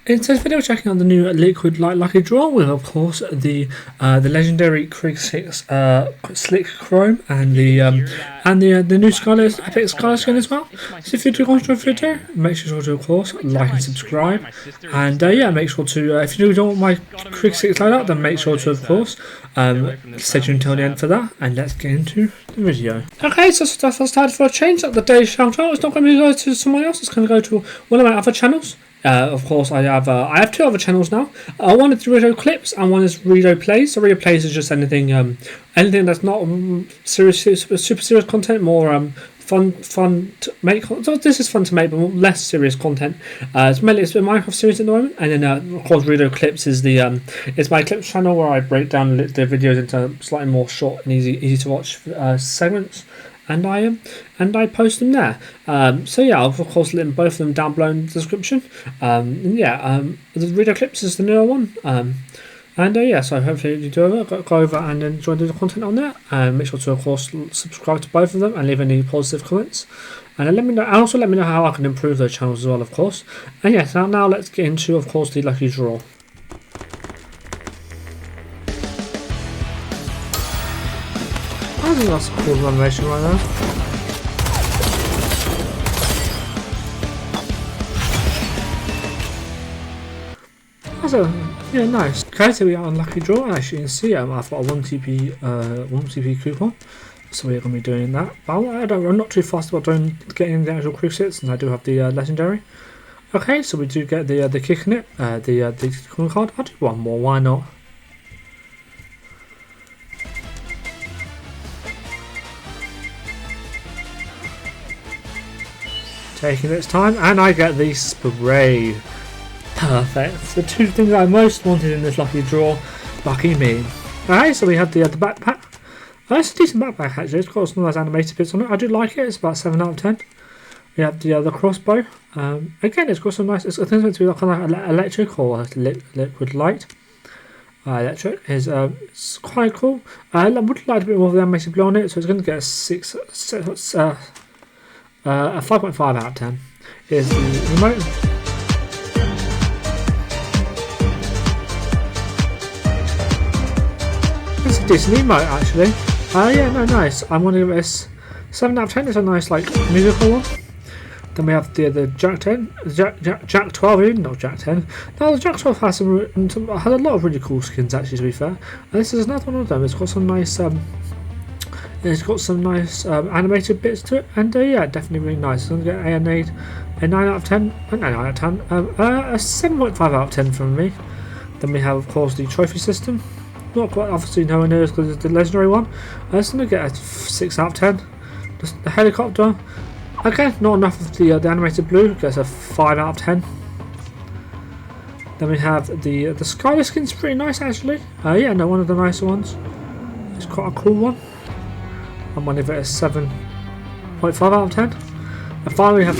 In today's video, we're checking out the new Liquid Light Lucky Draw with, of course, the legendary KRIG 6 Slick Chrome and the new Scarlet Epic Scarlet skin as well. So if you do want to enjoy the video, make sure to, of course, like and subscribe. And yeah, make sure to if you don't want my KRIG 6 loadout, then make sure to, of course, stay tuned until the end for that. And let's get into the video. Okay, so stuff I started for a change. The day's shout out. It's not going to go to someone else. It's going to go to one of my other channels. Of course, I have two other channels now. One is reido clips and one is reido plays. So reido plays is just anything that's not super serious content, more fun to make. So this is fun to make, but less serious content. It's mainly a Minecraft series at the moment, and then of course reido clips is the it's my clips channel where I break down the videos into slightly more short and easy to watch segments. And I post them there. So yeah, I'll of course link both of them down below in the description. The reido clips is the newer one. Yeah, so hopefully you do go over and enjoy the content on there. Make sure to of course subscribe to both of them and leave any positive comments. And let me know. And also let me know how I can improve those channels as well, of course. And yes, now let's get into of course the lucky draw. I think that's a cool animation right there. That's yeah, nice. Okay, so we are on lucky draw. As you can see, I've got a 1 TP coupon, so we're going to be doing that. But I'm not too fast about getting the actual KRIG sets, since I do have the legendary. Okay, so we do get the kick in it, the coupon card. I'll do one more. Why not? Taking its time, and I get the spray. Perfect. The two things I most wanted in this lucky draw. Lucky me. Alright, so we have the backpack. It's a decent backpack actually. It's got some nice animated bits on it. I do like it. It's about 7 out of 10. We have the crossbow. Again, it's got some nice. I think it's meant to be kind of like electric or liquid light. Electric is it's quite cool. I would like a bit more of the animated blue on it, so it's going to get a 5.5 out of 10 is the remote. It's a decent emote actually. Yeah, no, nice. I'm going to give this 7 out of 10. It's a nice like musical one. Then we have the Jack 10, Jack 12, even not Jack 10. Now the Jack 12 has had a lot of really cool skins actually, to be fair. And this is another one of them. It's got some nice animated bits to it, and yeah, definitely really nice. So I'm going to get a 9 out of 10, a 9 out of 10, a 7.5 out of 10 from me. Then we have, of course, the trophy system. Not quite, obviously, nowhere near as good as the legendary one. So I'm going to get a 6 out of 10. Just the helicopter. Okay, not enough of the animated blue. Gets a 5 out of 10. Then we have the Skyler skin's pretty nice actually. Yeah, no, one of the nicer ones. It's quite a cool one. I'm going to give it a 7.5 out of 10. And finally we have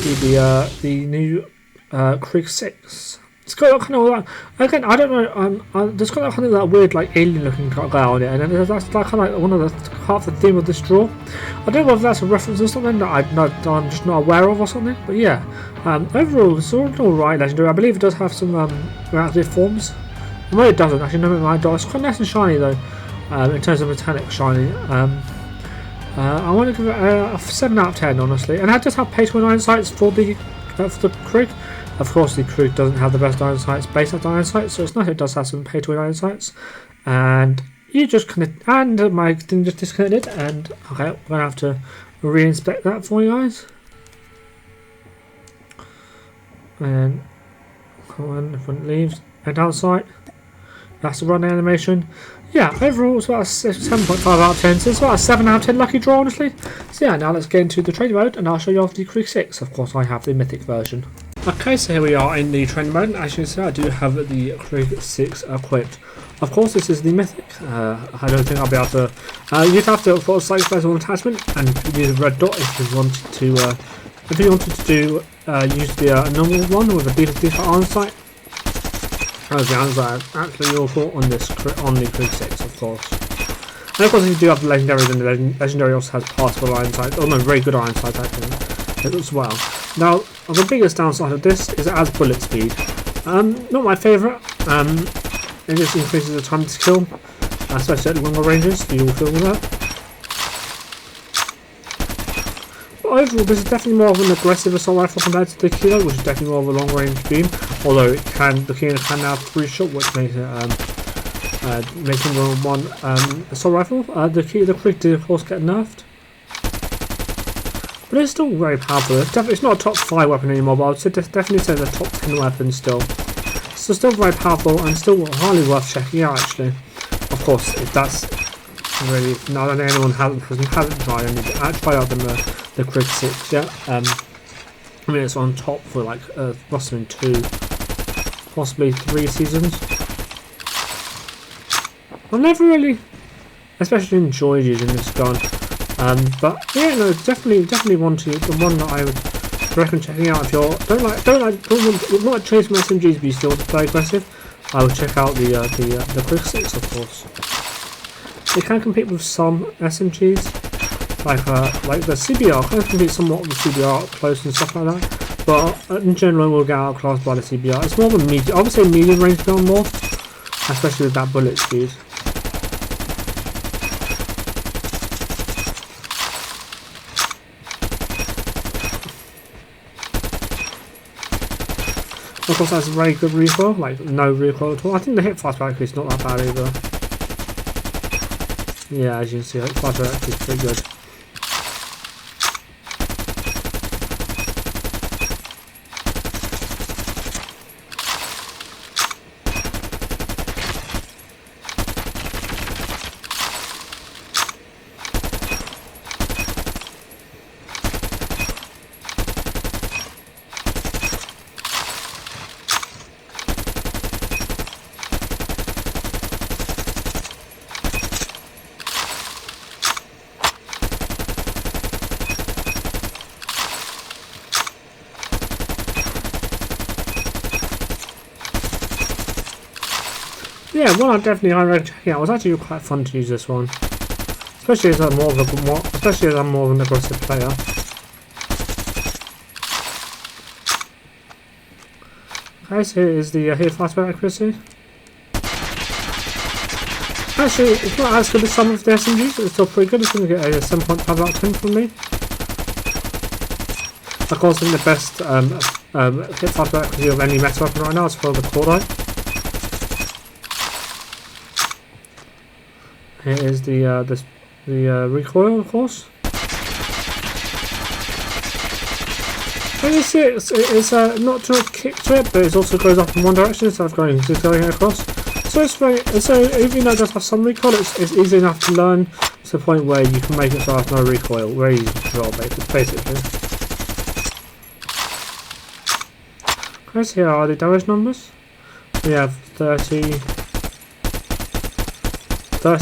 the new KRIG 6. It's got kind of that, again, I don't know, there's got that kind of that weird like alien looking guy on it, and then that's like kind of like one of the half the theme of this draw. I don't know if that's a reference or something that I'm just not aware of or something, but yeah. Overall it's alright legendary. I believe it does have some reactive forms. Well, it doesn't actually, no, my dot. It's quite nice and shiny though, in terms of metallic shiny. I want to give it a 7 out of 10 honestly, and I just have pay-to-win iron sights for the KRIG. Of course the KRIG doesn't have the best iron sights based on iron sights, so it's nice it does have some pay-to-win iron sights. And you just connect, and my thing just disconnected, and okay, we're going to have to re-inspect that for you guys. And come on, if it leaves, and down sight. That's the running animation. Yeah, overall it's about a 7.5 out of 10, so it's about a 7 out of 10 lucky draw honestly. So yeah, now let's get into the training mode and I'll show you off the KRIG 6. Of course I have the mythic version. Okay, so here we are in the training mode. As you can see, I do have the KRIG 6 equipped. Of course this is the mythic. I don't think I'll be able to... you'd have to of course select special attachment and use a red dot if you wanted to use the normal one with a default iron sight. The answer is actually awful on the KRIG 6, of course. And of course, if you do have the legendary, then the legendary also has passable iron sights, or no, very good iron sights actually, as well. Now, the biggest downside of this is it has bullet speed. Not my favourite. It just increases the time to kill, especially at longer ranges. You will feel with that. But overall, this is definitely more of an aggressive assault rifle compared to the Kilo, which is definitely more of a long range beam. Although the Kilo can now have 3-shot, which makes it making one assault rifle. The KRIG did of course get nerfed, but it's still very powerful. It's not a top 5 weapon anymore, but I would definitely say the top 10 weapon still. So still very powerful and still highly worth checking out actually. Of course, if that's really, no, I don't think anyone hasn't tried and try out the KRIG 6 yet. I mean it's on top for like possibly 2, possibly 3 seasons. I've never really, especially enjoyed using this gun, but yeah, no, definitely the one that I would recommend checking out if you don't like chasing SMGs but you still want to play aggressive. I would check out the KRIG 6, of course. It can compete with some SMGs, like the CBR. Can compete somewhat with the CBR up close and stuff like that, but in general, we'll get outclassed by the CBR. It's more of a medium, I would say medium range gun more, especially with that bullet speed. Of course, that's a very good recoil, like no recoil at all. I think the hip fast accuracy is not that bad either. Yeah, as you can see, hip fast accuracy is pretty good. Yeah, one I definitely recommend checking out. It was actually quite fun to use this one, especially as I'm more of an aggressive player. Okay, so here is the hit fast accuracy. Actually, it's not as good as some of the SMGs, but it's still pretty good. It's going to get a 7.5 out of 10 from me. Of course, I think the best hit fast accuracy of any meta weapon right now is for the CODM. Here is the recoil, of course. And you see, it's not to a kick to it, but it also goes up in one direction instead of going across. So it's very, so even though it does have some recoil, it's easy enough to learn to the point where you can make it so it has no recoil, very easy to control, basically. Okay, so here are the damage numbers. We have 30 to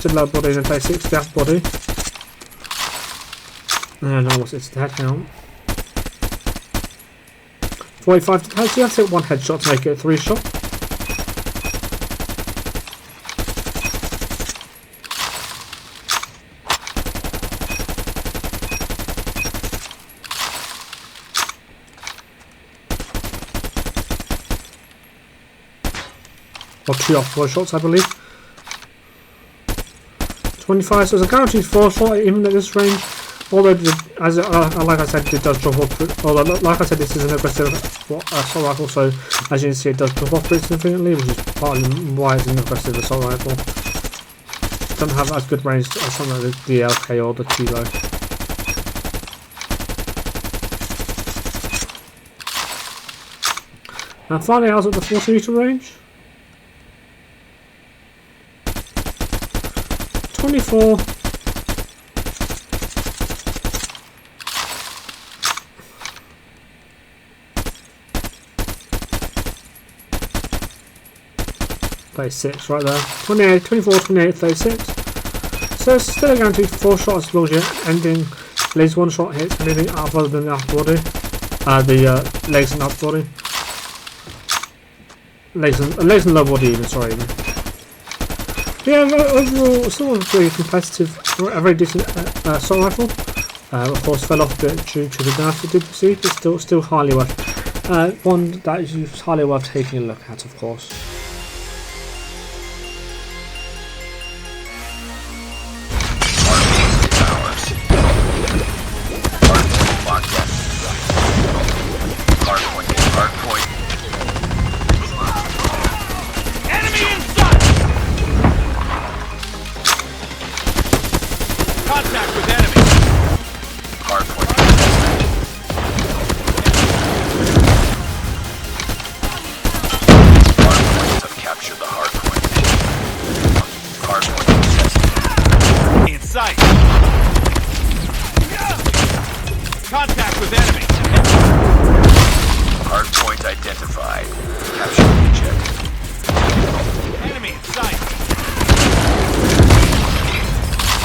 the lower body and 36 to the upper body. And now what's its head count? 45 to the head, so you have to hit one headshot to make it a 3-shot. Or 2 off-board shots, I believe. 25, so it's a guaranteed 4-shot even at this range. Although, like I said, it does drop off. Although, like I said, this is an aggressive assault rifle, so as you can see, it does drop off pretty significantly, which is partly why it's an aggressive assault rifle. It doesn't have as good range as something like the LK or the Kilo. And finally, I was at the 40-meter range. 24. $36 right there. 28, 24, 28, 36. So it's still a guaranteed 4-shot explosion, ending at least 1-shot hits anything other than the upper body. The legs and upper body. Legs and lower body even, sorry. Yeah, overall, still a very competitive, a very decent assault rifle. Of course, fell off a bit due to the nerfs it did receive, but still highly worth one that is highly worth taking a look at, of course. Contact with enemy. Hardpoint identified. Capture objective. Enemy in sight.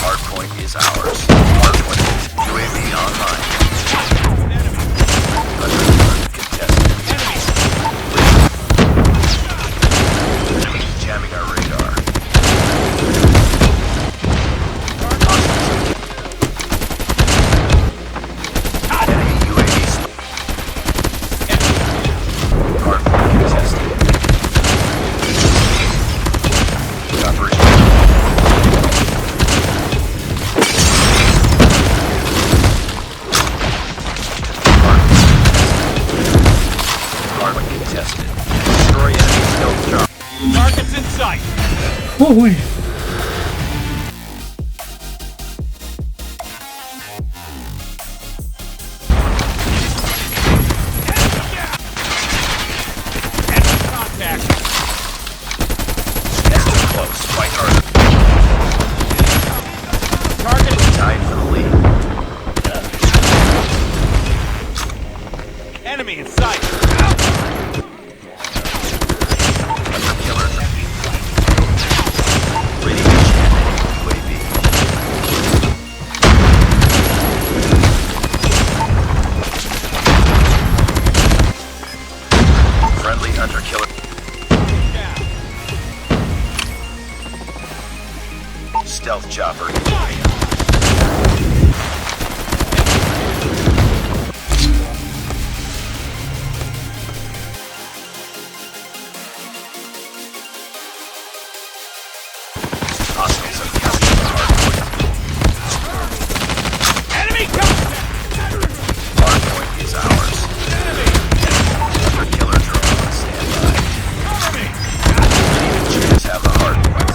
Hardpoint is ours. Hardpoint UAV online. Enemy. Contested. Enemy. Jamming our radar. Targets in sight. Oh wait. Contact. Close. Fight hard. Target tied for the lead. Enemy in sight. Stealth chopper. Hostiles have captured the hardpoint. Enemy contact! Hardpoint is ours. Enemy! Killer drone on standby. Cover me! Engineers have the hardpoint.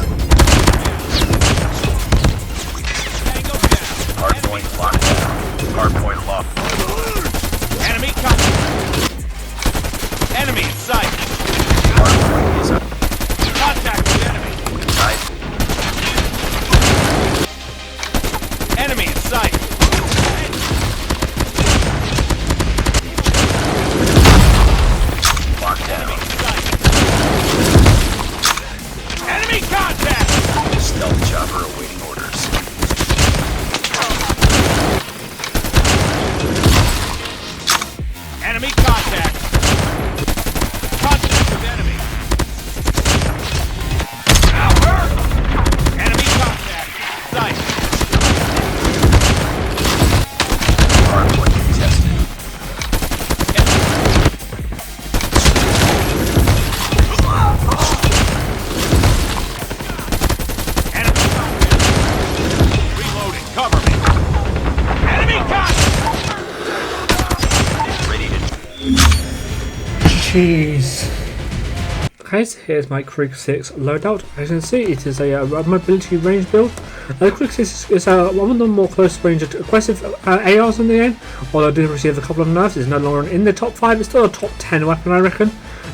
Hardpoint locked down. Hardpoint locked. Enemy contact. Enemy in sight. Hardpoint is up. Contact with enemy. Tight. Enemy in sight. Locked down. Enemy contact. Stealth chopper awaiting orders. Enemy contact. Contact with enemy. Enemy contact. Sight. Hardpoint contested. Enemy contact. Reloading. Cover me. Enemy contact. Jeez. Okay, so here's my KRIG 6 loadout. As you can see, it is a mobility range build. The KRIG 6 is one of the more close range aggressive ARs in the end, although it did receive a couple of nerfs. It's no longer in the top 5, it's still a top 10 weapon, I reckon.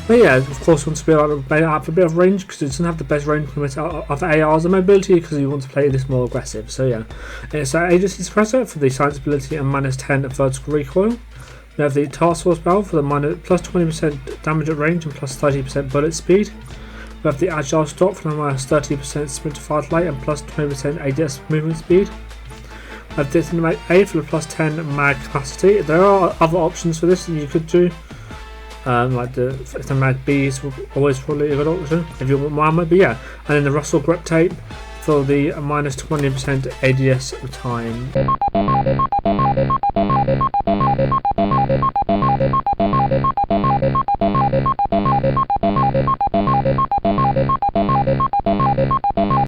But yeah, of course, wants to be out for a bit of range because it doesn't have the best range of the ARs and mobility because you want to play this more aggressive. So yeah, it's an agency suppressor for the silence ability and -10 vertical recoil. We have the task force barrel for the plus 20% damage at range and plus 30% bullet speed. We have the agile stock for the minus 30% sprint to fast light and plus 20% ADS movement speed. We have this in the mag A for the plus 10 mag capacity. There are other options for this that you could do. Like if the mag B is always probably a good option if you want one, but yeah. And then the Russell grip tape for the minus 20% ADS time.